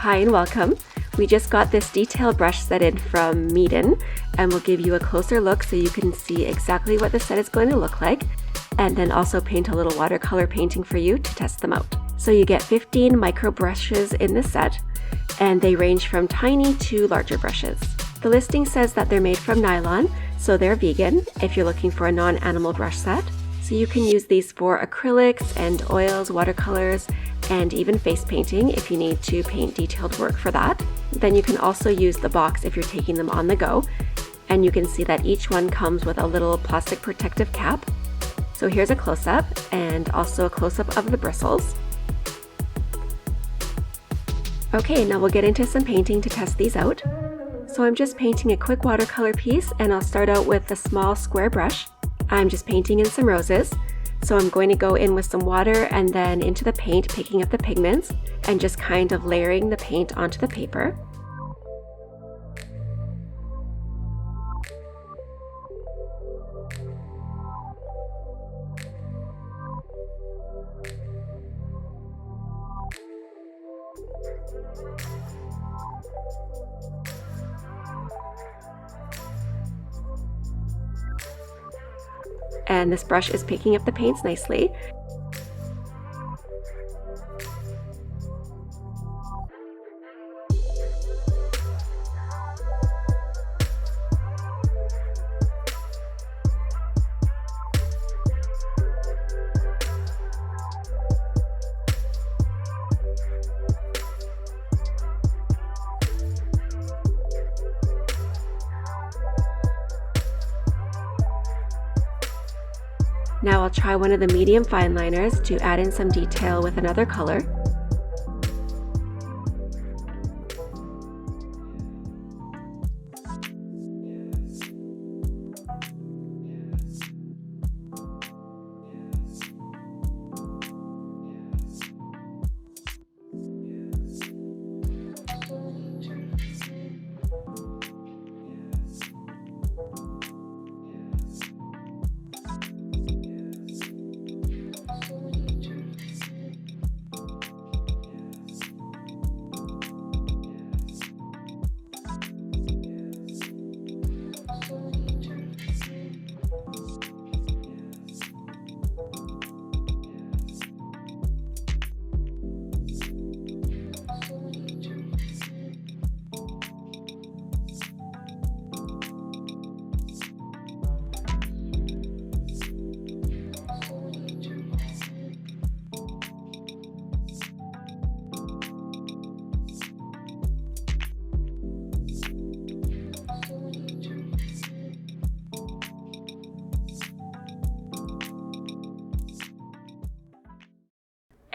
Hi and welcome. We just got this detail brush set in from Meeden, and we'll give you a closer look so you can see exactly what the set is going to look like, and then also paint a little watercolor painting for you to test them out. So you get 15 micro brushes in this set, and they range from tiny to larger brushes. The listing says that they're made from nylon, so they're vegan if you're looking for a non-animal brush set. So you can use these for acrylics and oils, watercolors, and even face painting if you need to paint detailed work for that. Then you can also use the box if you're taking them on the go. And you can see that each one comes with a little plastic protective cap. So here's a close-up and also a close-up of the bristles. Okay, now we'll get into some painting to test these out. So I'm just painting a quick watercolor piece, and I'll start out with a small square brush. I'm just painting in some roses. So I'm going to go in with some water and then into the paint, picking up the pigments and just kind of layering the paint onto the paper. And this brush is picking up the paints nicely. Now I'll try one of the medium fine liners to add in some detail with another color.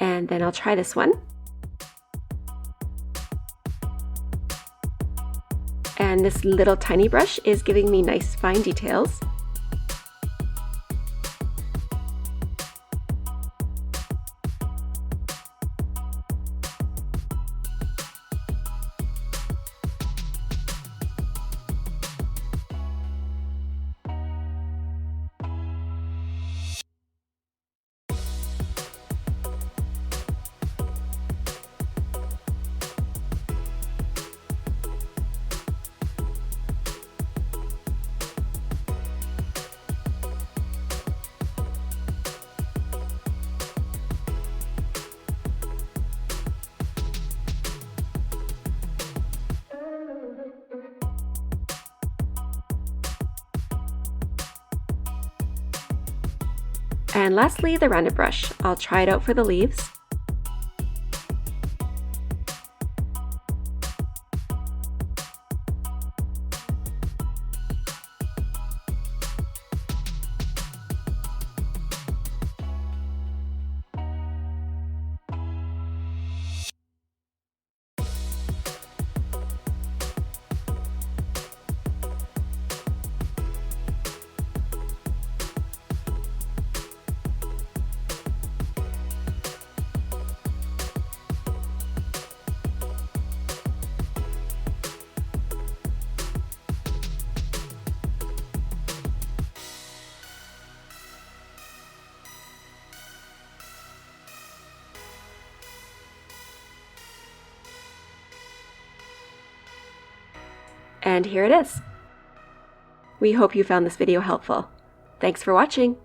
And then I'll try this one. And this little tiny brush is giving me nice fine details. And lastly, the rounded brush. I'll try it out for the leaves. And here it is. We hope you found this video helpful. Thanks for watching!